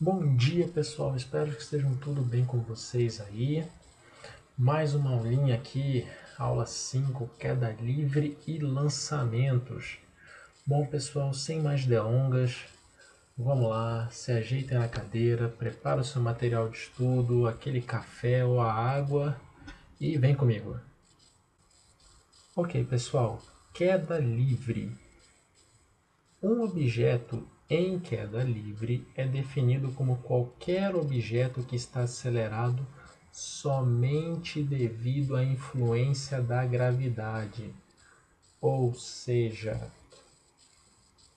Bom dia, pessoal. Espero que estejam tudo bem com vocês aí. Mais uma aulinha aqui, aula 5, queda livre e lançamentos. Bom, pessoal, sem mais delongas, vamos lá, se ajeitem na cadeira, prepara o seu material de estudo, aquele café ou a água e vem comigo. Ok, pessoal, queda livre. Um objeto em queda livre é definido como qualquer objeto que está acelerado somente devido à influência da gravidade. Ou seja,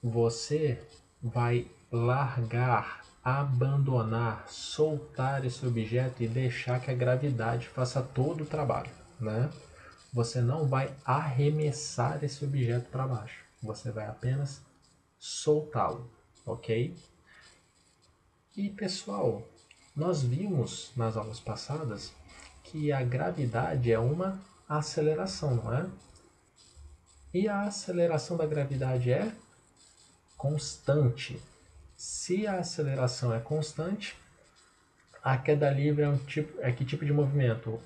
você vai largar, abandonar, soltar esse objeto e deixar que a gravidade faça todo o trabalho, né? Você não vai arremessar esse objeto para baixo. Você vai apenas soltá-lo, ok? E pessoal, nós vimos nas aulas passadas que a gravidade é uma aceleração, não é? E a aceleração da gravidade é constante. Se a aceleração é constante, a queda livre é que tipo de movimento?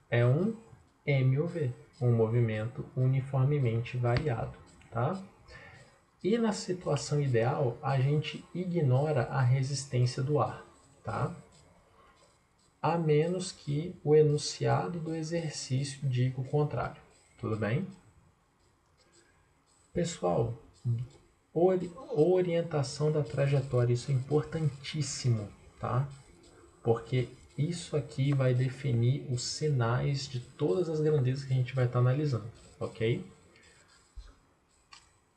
É um MOV, um movimento uniformemente variado, tá? E na situação ideal, a gente ignora a resistência do ar, tá? A menos que o enunciado do exercício diga o contrário. Tudo bem? Pessoal, orientação da trajetória, isso é importantíssimo, tá? Porque isso aqui vai definir os sinais de todas as grandezas que a gente vai estar analisando, ok?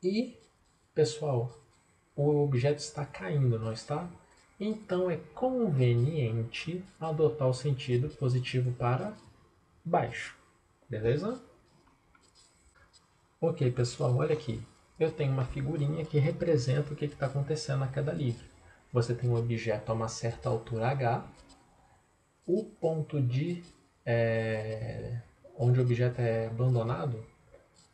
E, pessoal, o objeto está caindo, não está? Então é conveniente adotar o sentido positivo para baixo, beleza? Ok, pessoal, olha aqui. Eu tenho uma figurinha que representa o que está acontecendo na queda livre. Você tem um objeto a uma certa altura h, o ponto de onde o objeto é abandonado,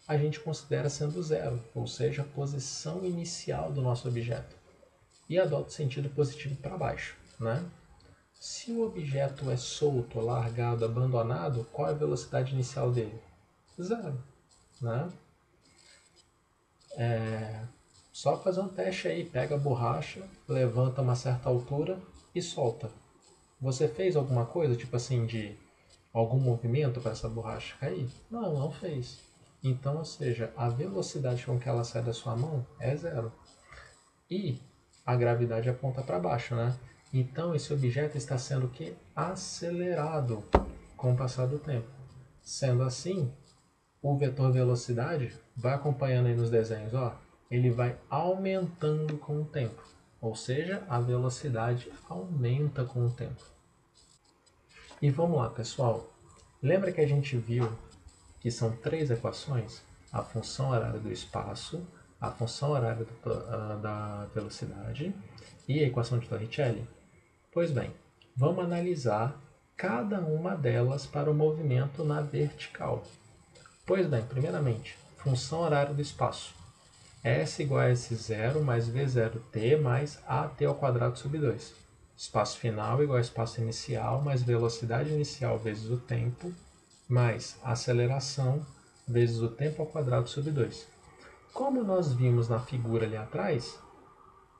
a gente considera sendo zero, ou seja, a posição inicial do nosso objeto, e adota o sentido positivo para baixo, né? Se o objeto é solto, largado, abandonado, qual é a velocidade inicial dele? Zero, né? Só fazer um teste aí, pega a borracha, levanta a uma certa altura e solta. Você fez alguma coisa, tipo assim, de algum movimento para essa borracha cair? Não, não fez. Então, ou seja, a velocidade com que ela sai da sua mão é zero. E a gravidade aponta para baixo, né? Então, esse objeto está sendo o quê? Acelerado com o passar do tempo. Sendo assim, o vetor velocidade, vai acompanhando aí nos desenhos, ó, ele vai aumentando com o tempo. Ou seja, a velocidade aumenta com o tempo. E vamos lá, pessoal. Lembra que a gente viu que são três equações? A função horária do espaço, a função horária da velocidade e a equação de Torricelli? Pois bem, vamos analisar cada uma delas para o movimento na vertical. Pois bem, primeiramente, função horária do espaço. S igual a S0 mais V0t mais AT ao quadrado sobre 2. Espaço final igual a espaço inicial mais velocidade inicial vezes o tempo mais aceleração vezes o tempo ao quadrado sobre 2. Como nós vimos na figura ali atrás,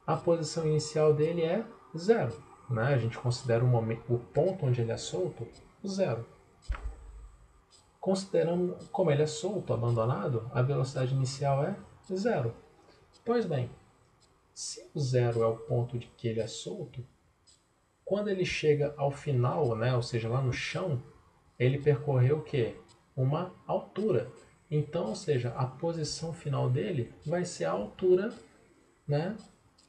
a posição inicial dele é zero. Né? A gente considera o ponto onde ele é solto zero. Considerando como ele é solto, abandonado, a velocidade inicial é zero. Pois bem, se o zero é o ponto de que ele é solto, quando ele chega ao final, né, ou seja, lá no chão, ele percorreu o quê? Uma altura. Então, ou seja, a posição final dele vai ser a altura, né,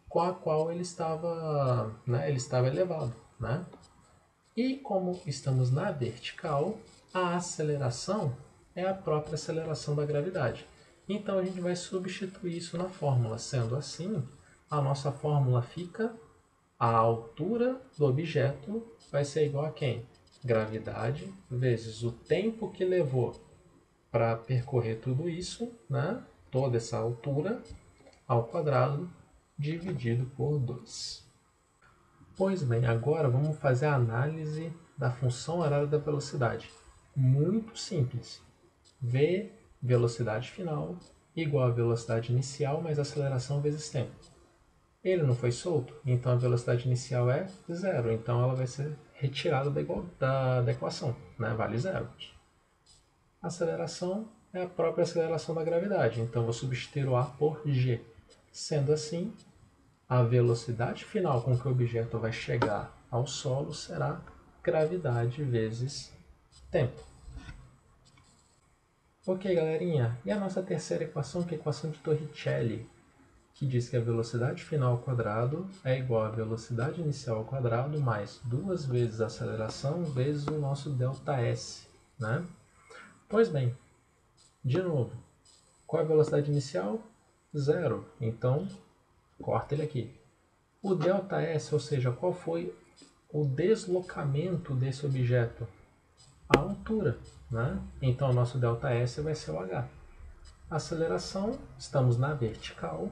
com a qual ele estava elevado, né? E como estamos na vertical, a aceleração é a própria aceleração da gravidade. Então a gente vai substituir isso na fórmula. Sendo assim, a nossa fórmula fica: a altura do objeto vai ser igual a quem? Gravidade vezes o tempo que levou para percorrer tudo isso, né? Toda essa altura ao quadrado, dividido por 2. Pois bem, agora vamos fazer a análise da função horária da velocidade. Muito simples. V, velocidade final, igual a velocidade inicial mais aceleração vezes tempo. Ele não foi solto, então a velocidade inicial é zero, então ela vai ser retirada da equação, né? Vale zero. A aceleração é a própria aceleração da gravidade, então vou substituir o A por G. Sendo assim, a velocidade final com que o objeto vai chegar ao solo será gravidade vezes tempo. Ok, galerinha, e a nossa terceira equação, que é a equação de Torricelli, que diz que a velocidade final ao quadrado é igual à velocidade inicial ao quadrado mais 2 vezes a aceleração vezes o nosso ΔS, né? Pois bem, de novo, qual é a velocidade inicial? Zero, então corta ele aqui. O ΔS, ou seja, qual foi o deslocamento desse objeto? A altura, né? Então o nosso ΔS vai ser o h. A aceleração, estamos na vertical,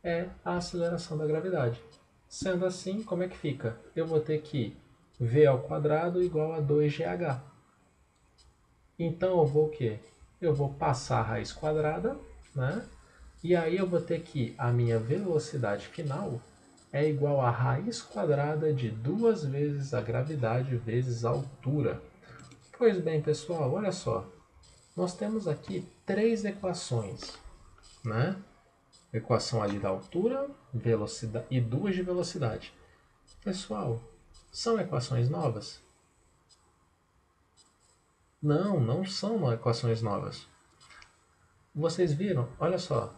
é a aceleração da gravidade. Sendo assim, como é que fica? Eu vou ter que v ao quadrado igual a 2gh. Então eu vou o quê? Eu vou passar a raiz quadrada, né? E aí eu vou ter que a minha velocidade final é igual a raiz quadrada de 2 vezes a gravidade vezes a altura. Pois bem, pessoal, olha só. Nós temos aqui três equações, né? Equação ali da altura, velocidade e duas de velocidade. Pessoal, são equações novas? Não, não são equações novas. Vocês viram? Olha só.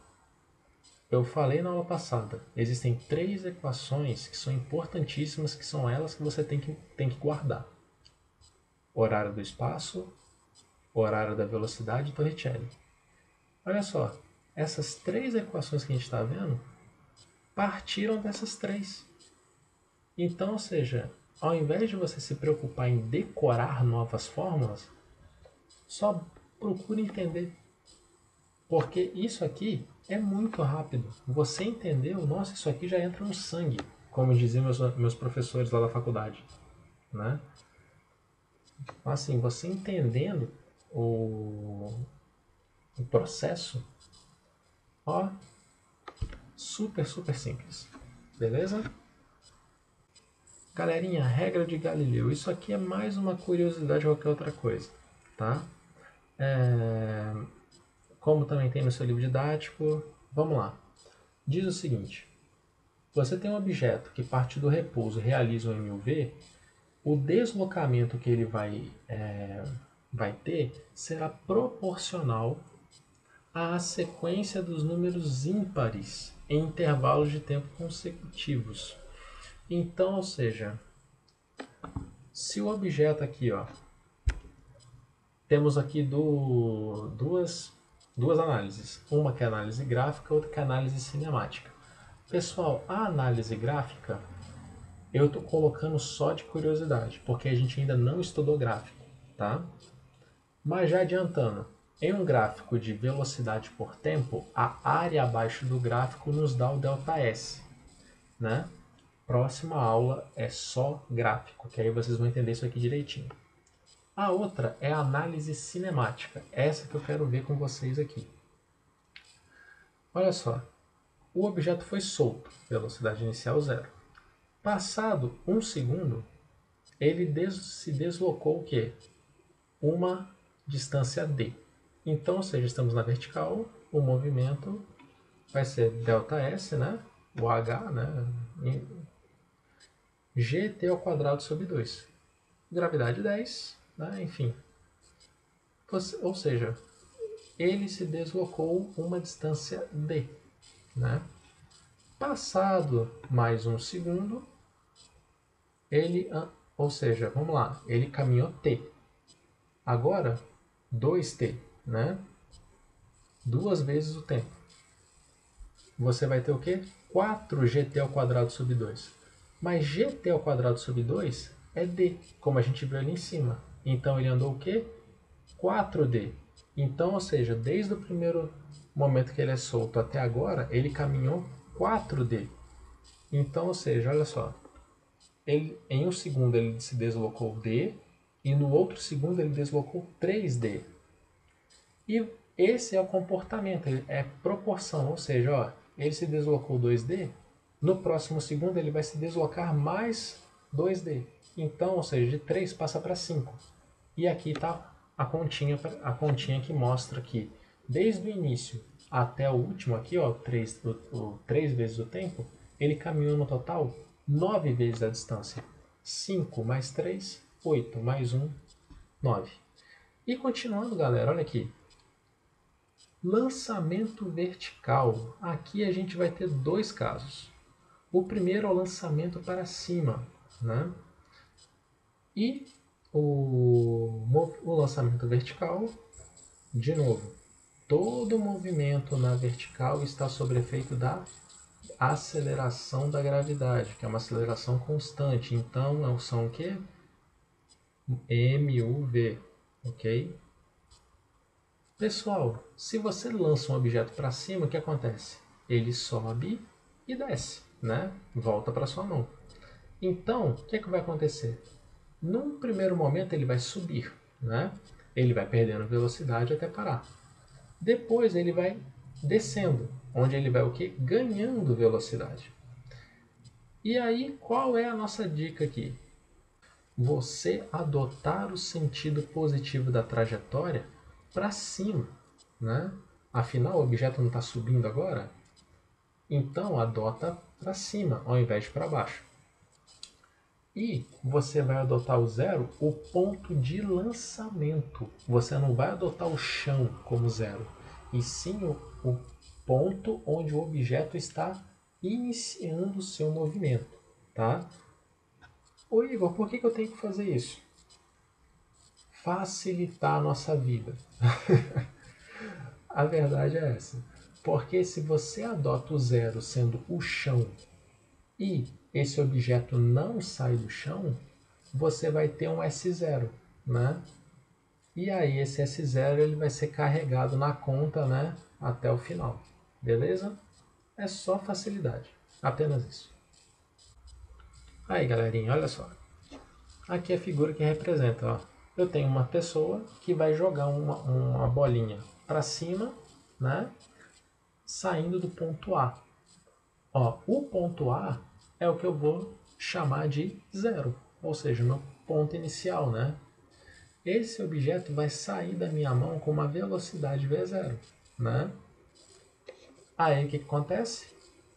Eu falei na aula passada, existem três equações que são importantíssimas, que são elas que você tem que guardar. Horário do espaço, horário da velocidade e Torricelli. Olha só, essas três equações que a gente está vendo partiram dessas três. Então, ou seja, ao invés de você se preocupar em decorar novas fórmulas, só procure entender. Porque isso aqui é muito rápido. Você entendeu? Nossa, isso aqui já entra no sangue, como diziam meus professores lá da faculdade, né? Assim, você entendendo o processo, ó, super, super simples. Beleza? Galerinha, regra de Galileu. Isso aqui é mais uma curiosidade que qualquer outra coisa, tá? Como também tem no seu livro didático, vamos lá. Diz o seguinte: você tem um objeto que parte do repouso e realiza um MUV, o deslocamento que ele vai ter será proporcional à sequência dos números ímpares em intervalos de tempo consecutivos. Então, ou seja, se o objeto aqui, ó, temos aqui duas análises. Uma que é análise gráfica, outra que é análise cinemática. Pessoal, a análise gráfica eu estou colocando só de curiosidade, porque a gente ainda não estudou gráfico, tá? Mas já adiantando, em um gráfico de velocidade por tempo, a área abaixo do gráfico nos dá o ΔS, né? Próxima aula é só gráfico, que aí vocês vão entender isso aqui direitinho. A outra é a análise cinemática, essa que eu quero ver com vocês aqui. Olha só, o objeto foi solto, velocidade inicial 0. Passado 1 segundo, ele se deslocou o quê? Uma distância d. Então, ou seja, estamos na vertical, o movimento vai ser ΔS, né? O h, né? gt ao quadrado sobre 2. Gravidade 10, né? Enfim. Ou seja, ele se deslocou uma distância d, né? Passado mais 1 segundo, ou seja, vamos lá, ele caminhou t. Agora, 2t, né? 2 vezes o tempo. Você vai ter o quê? 4gt ao quadrado sobre 2. Mas gt ao quadrado sobre 2 é d, como a gente viu ali em cima. Então ele andou o quê? 4d. Então, ou seja, desde o primeiro momento que ele é solto até agora, ele caminhou 4d. Então, ou seja, olha só. em um segundo ele se deslocou d, e no outro segundo ele deslocou 3d. E esse é o comportamento, é proporção, ou seja, ó, ele se deslocou 2d, no próximo segundo ele vai se deslocar mais 2d. Então, ou seja, de 3 passa para 5. E aqui está a continha que mostra que desde o início até o último aqui, ó, 3 vezes o tempo, ele caminhou no total 9 vezes a distância. 5 mais 3, 8 mais 1, 9. E continuando, galera, olha aqui. Lançamento vertical. Aqui a gente vai ter dois casos. O primeiro é o lançamento para cima, né? E o lançamento vertical, de novo, todo movimento na vertical está sob efeito da aceleração da gravidade, que é uma aceleração constante. Então, são o quê? MUV, ok? Pessoal, se você lança um objeto para cima, o que acontece? Ele sobe e desce, né? Volta para sua mão. Então, o que vai acontecer? Num primeiro momento ele vai subir, né? Ele vai perdendo velocidade até parar. Depois ele vai descendo, onde ele vai o quê? Ganhando velocidade. E aí, qual é a nossa dica aqui? Você adotar o sentido positivo da trajetória para cima, né? Afinal, o objeto não está subindo agora? Então, adota para cima, ao invés de para baixo. E você vai adotar o zero, o ponto de lançamento. Você não vai adotar o chão como zero, e sim o ponto onde o objeto está iniciando o seu movimento. Tá? Ô Igor, por que eu tenho que fazer isso? Facilitar a nossa vida. A verdade é essa. Porque se você adota o zero sendo o chão e esse objeto não sai do chão, você vai ter um S0, né? E aí esse S0 ele vai ser carregado na conta, né, até o final. Beleza? É só facilidade. Apenas isso. Aí, galerinha, olha só. Aqui é a figura que representa, ó. Eu tenho uma pessoa que vai jogar uma bolinha para cima, né, saindo do ponto A. Ó, o ponto A é o que eu vou chamar de zero, ou seja, meu ponto inicial, né? Esse objeto vai sair da minha mão com uma velocidade v0, né? Aí o que acontece?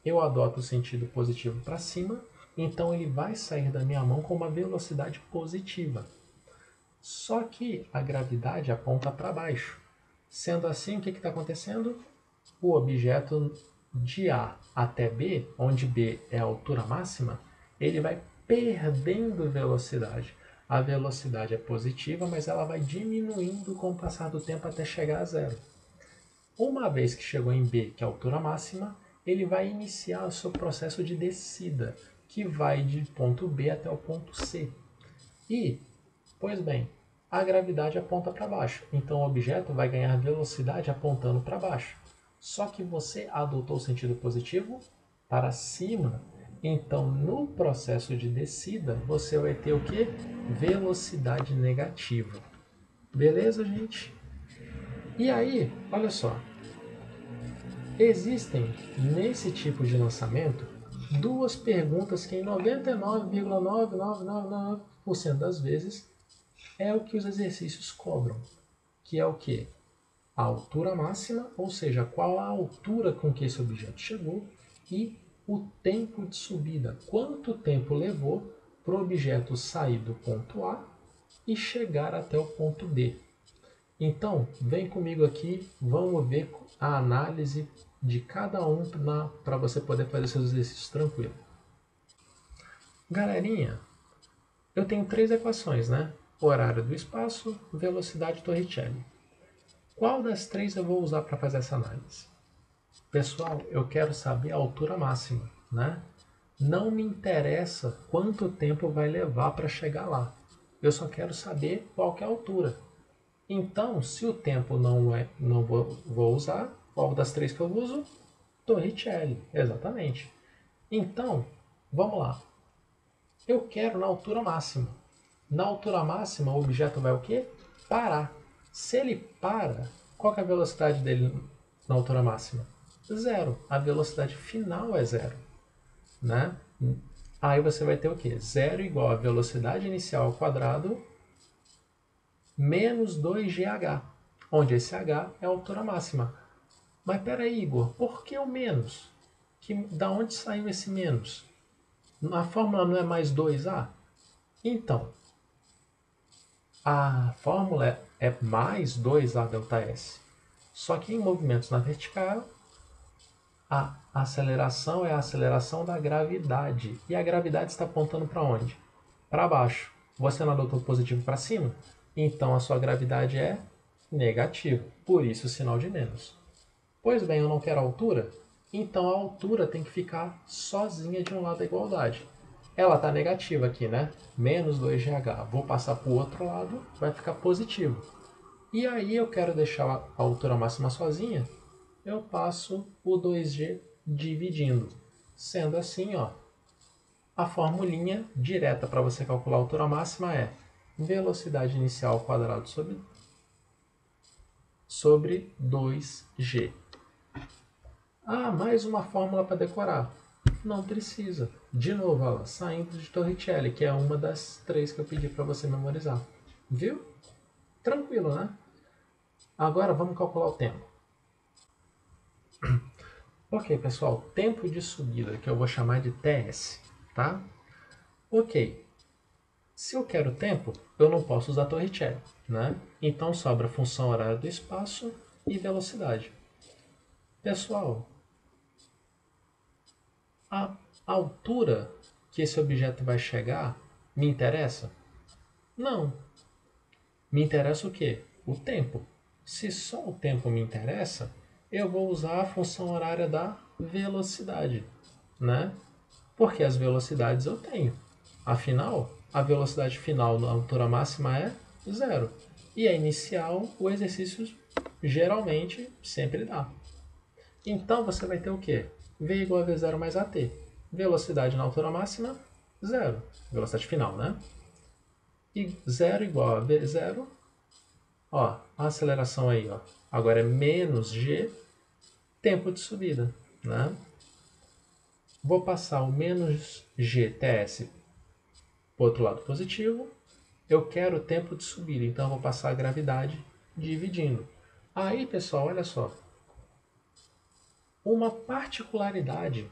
Eu adoto o sentido positivo para cima, então ele vai sair da minha mão com uma velocidade positiva. Só que a gravidade aponta para baixo. Sendo assim, o que está acontecendo? O objeto de A até B, onde B é a altura máxima, ele vai perdendo velocidade. A velocidade é positiva, mas ela vai diminuindo com o passar do tempo até chegar a zero. Uma vez que chegou em B, que é a altura máxima, ele vai iniciar o seu processo de descida, que vai de ponto B até o ponto C. E, pois bem, a gravidade aponta para baixo, então o objeto vai ganhar velocidade apontando para baixo. Só que você adotou o sentido positivo para cima, então no processo de descida você vai ter o que? Velocidade negativa. Beleza, gente? E aí, olha só, existem nesse tipo de lançamento duas perguntas que em 99,99999% das vezes é o que os exercícios cobram, que é o que? A altura máxima, ou seja, qual a altura com que esse objeto chegou, e o tempo de subida, quanto tempo levou para o objeto sair do ponto A e chegar até o ponto B. Então, vem comigo aqui, vamos ver a análise de cada um para você poder fazer seus exercícios tranquilo. Galerinha, eu tenho três equações, né? Horário do espaço, velocidade Torricelli. Qual das três eu vou usar para fazer essa análise? Pessoal, eu quero saber a altura máxima, né? Não me interessa quanto tempo vai levar para chegar lá. Eu só quero saber qual que é a altura. Então, se o tempo não vou usar, qual das três que eu uso? Torricelli, exatamente. Então, vamos lá. Eu quero na altura máxima. Na altura máxima, o objeto vai o quê? Parar. Se ele para, qual que é a velocidade dele na altura máxima? Zero. A velocidade final é zero. Né? Aí você vai ter o quê? Zero igual a velocidade inicial ao quadrado menos 2gh, onde esse h é a altura máxima. Mas peraí, Igor, por que o menos? Da onde saiu esse menos? A fórmula não é mais 2a? Então, a fórmula é mais 2a delta S. Só que em movimentos na vertical, a aceleração é a aceleração da gravidade. E a gravidade está apontando para onde? Para baixo. Você não adotou positivo para cima? Então a sua gravidade é negativa. Por isso o sinal de menos. Pois bem, eu não quero altura? Então a altura tem que ficar sozinha de um lado da igualdade. Ela está negativa aqui, né? Menos 2gh. Vou passar para o outro lado, vai ficar positivo. E aí eu quero deixar a altura máxima sozinha, eu passo o 2g dividindo. Sendo assim, ó, a formulinha direta para você calcular a altura máxima é velocidade inicial ao quadrado sobre 2g. Ah, mais uma fórmula para decorar. Não precisa. De novo, ela saindo de Torricelli, que é uma das 3 que eu pedi para você memorizar. Viu? Tranquilo, né? Agora vamos calcular o tempo. Ok, pessoal, tempo de subida, que eu vou chamar de TS, tá? Ok, se eu quero tempo, eu não posso usar Torricelli, né? Então sobra função horária do espaço e velocidade. Pessoal, a altura que esse objeto vai chegar me interessa? Não. Me interessa o quê? O tempo. Se só o tempo me interessa, eu vou usar a função horária da velocidade, né? Porque as velocidades eu tenho. Afinal, a velocidade final na altura máxima é zero. E a inicial, o exercício geralmente sempre dá. Então você vai ter o quê? V igual a V0 mais AT. Velocidade na altura máxima, zero. Velocidade final, né? E zero igual a V0. Ó, a aceleração aí, ó. Agora é menos G, tempo de subida, né? Vou passar o menos GTS para o outro lado positivo. Eu quero o tempo de subida, então eu vou passar a gravidade dividindo. Aí, pessoal, olha só. Uma particularidade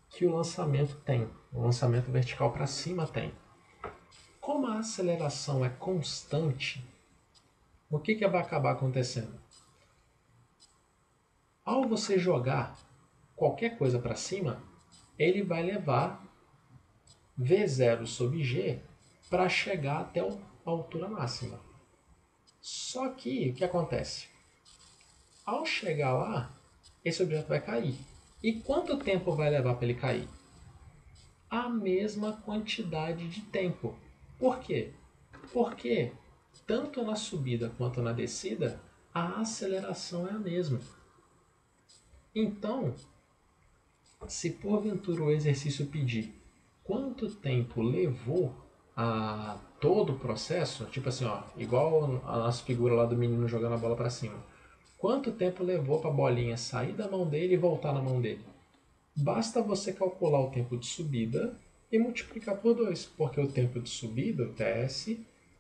que o lançamento tem, o lançamento vertical para cima tem. Como a aceleração é constante, o que vai acabar acontecendo? Ao você jogar qualquer coisa para cima, ele vai levar V0 sobre G para chegar até a altura máxima. Só que o que acontece? Ao chegar lá, esse objeto vai cair. E quanto tempo vai levar para ele cair? A mesma quantidade de tempo. Por quê? Porque tanto na subida quanto na descida, a aceleração é a mesma. Então, se porventura o exercício pedir quanto tempo levou a todo o processo, tipo assim, ó, igual a nossa figura lá do menino jogando a bola para cima. Quanto tempo levou para a bolinha sair da mão dele e voltar na mão dele? Basta você calcular o tempo de subida e multiplicar por 2, porque o tempo de subida, o TS,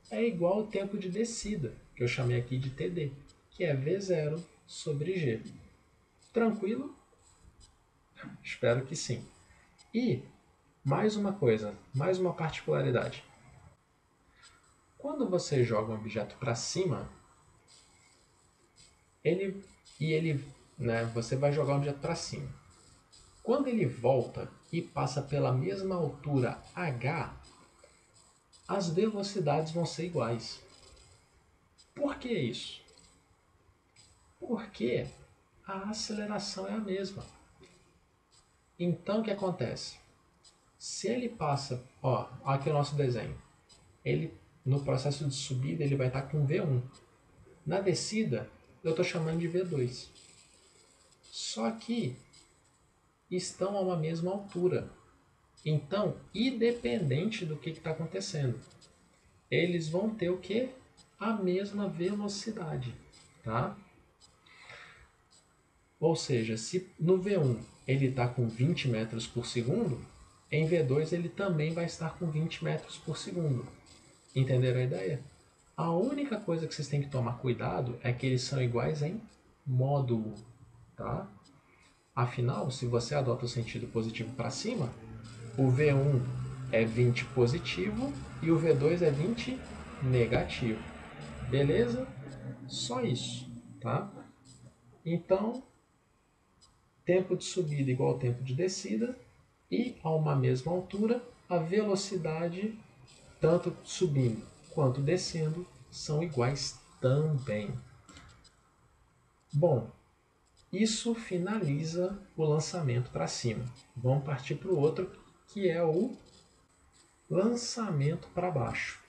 é igual ao tempo de descida, que eu chamei aqui de TD, que é V0 sobre G. Tranquilo? Espero que sim. E mais uma coisa, mais uma particularidade. Quando você joga um objeto para cima, você vai jogar um objeto para cima. Quando ele volta e passa pela mesma altura h, as velocidades vão ser iguais. Por que isso? Porque a aceleração é a mesma. Então o que acontece? Se ele passa, ó, aqui é o nosso desenho. Ele, no processo de subida, ele vai estar com V1. Na descida, eu estou chamando de V2. Só que estão a uma mesma altura. Então, independente do que está acontecendo, eles vão ter o que? A mesma velocidade, tá? Ou seja, se no V1 ele está com 20 metros por segundo, em V2 ele também vai estar com 20 metros por segundo. Entenderam a ideia? A única coisa que vocês têm que tomar cuidado é que eles são iguais em módulo, tá? Afinal, se você adota o sentido positivo para cima, o V1 é 20 positivo e o V2 é 20 negativo. Beleza? Só isso, tá? Então, tempo de subida igual ao tempo de descida e a uma mesma altura, a velocidade, tanto subindo quanto descendo, são iguais também. Bom, isso finaliza o lançamento para cima. Vamos partir para o outro, que é o lançamento para baixo.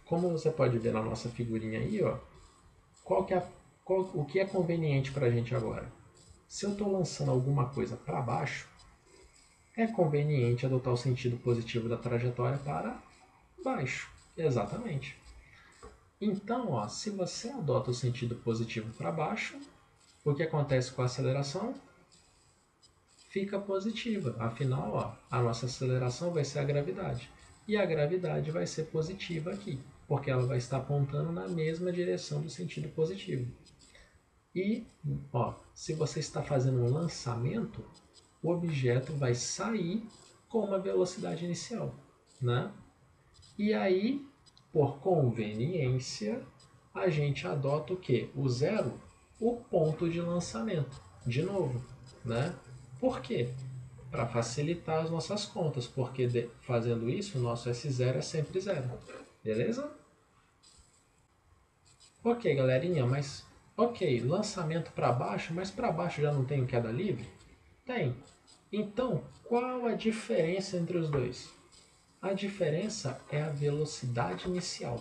Como você pode ver na nossa figurinha aí, ó, o que é conveniente para a gente agora? Se eu estou lançando alguma coisa para baixo, é conveniente adotar o sentido positivo da trajetória para baixo. Exatamente. Então, ó, se você adota o sentido positivo para baixo, o que acontece com a aceleração? Fica positiva. Afinal, ó, a nossa aceleração vai ser a gravidade. E a gravidade vai ser positiva aqui, porque ela vai estar apontando na mesma direção do sentido positivo. E, ó, se você está fazendo um lançamento, o objeto vai sair com uma velocidade inicial, né? E aí, por conveniência, a gente adota o quê? O zero, o ponto de lançamento, de novo, né? Por quê? Para facilitar as nossas contas, porque fazendo isso, o nosso S0 é sempre zero, beleza? Ok, galerinha, mas ok, lançamento para baixo, mas para baixo já não tem queda livre? Tem. Então, qual a diferença entre os dois? A diferença é a velocidade inicial.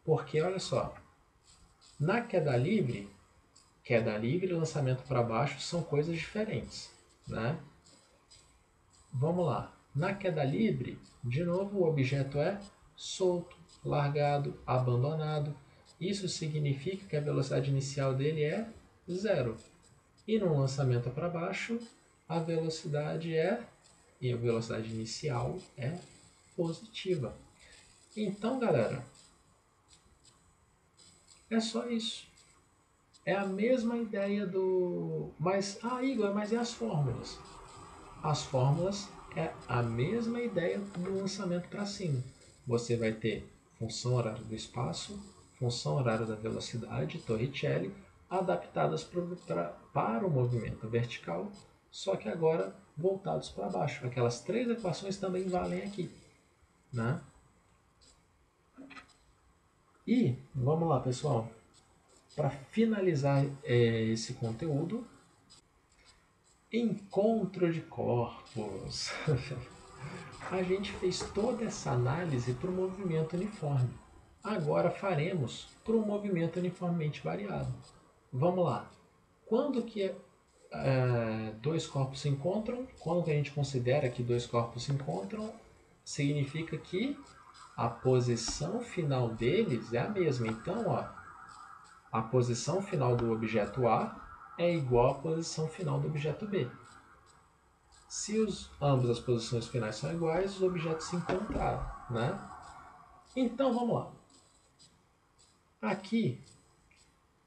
Porque, olha só, na queda livre e lançamento para baixo são coisas diferentes, né? Vamos lá. Na queda livre, de novo, o objeto é solto, largado, abandonado. Isso significa que a velocidade inicial dele é zero. E no lançamento para baixo, a velocidade inicial é positiva. Então, galera, é só isso. É a mesma ideia do... Igor, mas e as fórmulas? As fórmulas é a mesma ideia do lançamento para cima. Você vai ter função horária do espaço, função horária da velocidade, Torricelli, adaptadas para o movimento vertical, só que agora voltados para baixo. Aquelas três equações também valem aqui, né? E vamos lá, pessoal. Para finalizar esse conteúdo, encontro de corpos. A gente fez toda essa análise para o movimento uniforme. Agora faremos para o movimento uniformemente variado. Vamos lá. Quando que dois corpos se encontram? Quando que a gente considera que dois corpos se encontram? Significa que a posição final deles é a mesma. Então, ó, a posição final do objeto A é igual à posição final do objeto B. Se ambas as posições finais são iguais, os objetos se encontraram, né? Então, vamos lá. Aqui,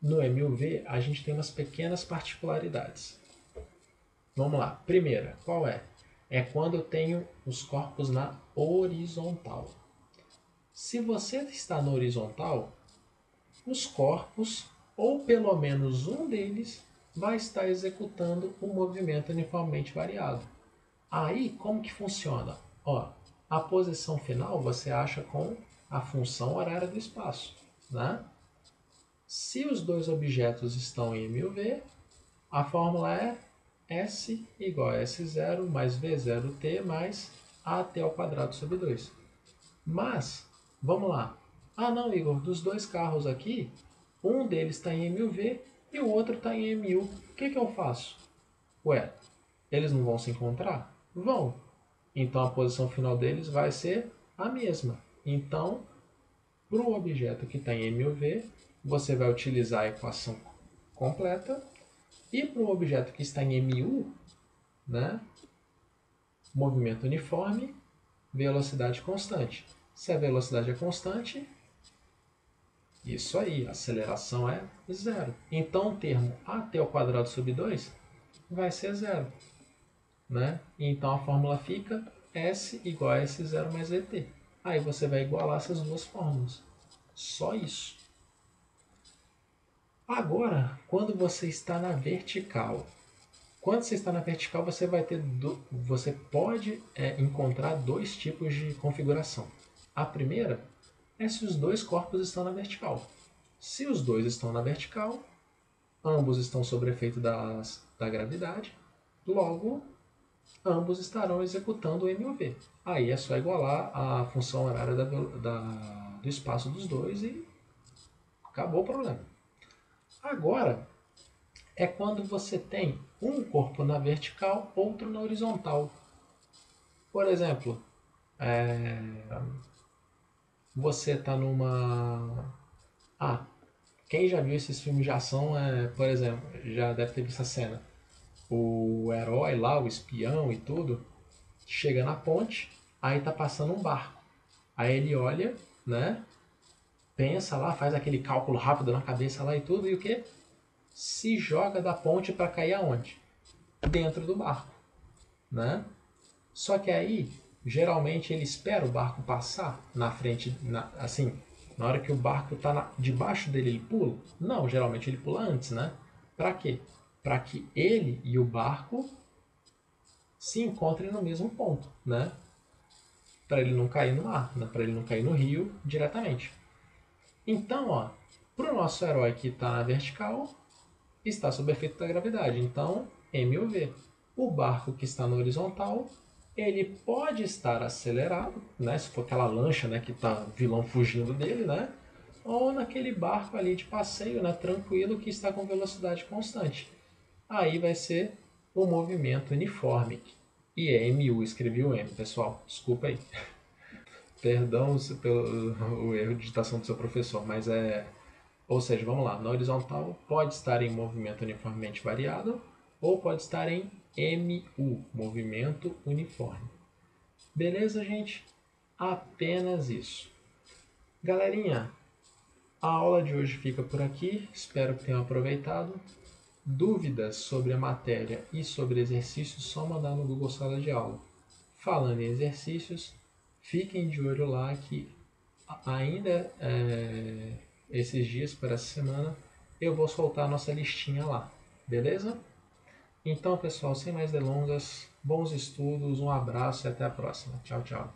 no MUV, a gente tem umas pequenas particularidades. Vamos lá. Primeira, qual é? É quando eu tenho os corpos na horizontal. Se você está na horizontal, os corpos, ou pelo menos um deles, vai estar executando um movimento uniformemente variado. Aí, como que funciona? Ó, a posição final você acha com a função horária do espaço, né? Se os dois objetos estão em MUV, a fórmula é S igual a S0 mais V0t mais AT ao quadrado sobre 2. Mas, vamos lá. Ah não, Igor, dos dois carros aqui, um deles está em MUV e o outro está em MU. O que eu faço? Ué, Eles não vão se encontrar? Vão. Então a posição final deles vai ser a mesma. Então, para o objeto que está em MUV, você vai utilizar a equação completa. E para o objeto que está em MU, né, movimento uniforme, velocidade constante. Se a velocidade é constante, isso aí, a aceleração é zero. Então o termo at² sobre 2 vai ser zero. Né? Então a fórmula fica S igual a S0 mais VT. Aí você vai igualar essas duas fórmulas. Só isso. Agora, quando você está na vertical. Quando você está na vertical, você vai ter você pode encontrar dois tipos de configuração. A primeira é se os dois corpos estão na vertical. Se os dois estão na vertical, ambos estão sob efeito da gravidade, logo ambos estarão executando o MUV. Aí é só igualar a função horária do espaço dos dois e acabou o problema. Agora é quando você tem um corpo na vertical, outro na horizontal. Por exemplo, você está numa... quem já viu esses filmes de ação, por exemplo, já deve ter visto essa cena. O herói lá, o espião e tudo, chega na ponte, aí tá passando um barco. Aí ele olha, né? Pensa lá, faz aquele cálculo rápido na cabeça lá e tudo, e o que? Se joga da ponte para cair aonde? Dentro do barco, né? Só que aí, geralmente ele espera o barco passar na frente, assim, na hora que o barco tá debaixo dele, ele pula? Não, geralmente ele pula antes, né? Para quê? Para que ele e o barco se encontrem no mesmo ponto, né? Para ele não cair no mar, né? Para ele não cair no rio diretamente. Então, para o nosso herói que está na vertical, está sob efeito da gravidade. Então, MUV. O barco que está na horizontal, ele pode estar acelerado, né? Se for aquela lancha, né, que está vilão fugindo dele, né? Ou naquele barco ali de passeio, né, tranquilo, que está com velocidade constante. Aí vai ser o movimento uniforme. E é MU, escrevi o M, pessoal. Desculpa aí. Perdão pelo erro de digitação do seu professor, mas Ou seja, vamos lá, na horizontal pode estar em movimento uniformemente variado ou pode estar em MU, movimento uniforme. Beleza, gente? Apenas isso. Galerinha, a aula de hoje fica por aqui, espero que tenham aproveitado. Dúvidas sobre a matéria e sobre exercícios, só mandar no Google Sala de Aula. Falando em exercícios, fiquem de olho lá que ainda esses dias, para essa semana, eu vou soltar a nossa listinha lá, beleza? Então, pessoal, sem mais delongas, bons estudos, um abraço e até a próxima. Tchau, tchau.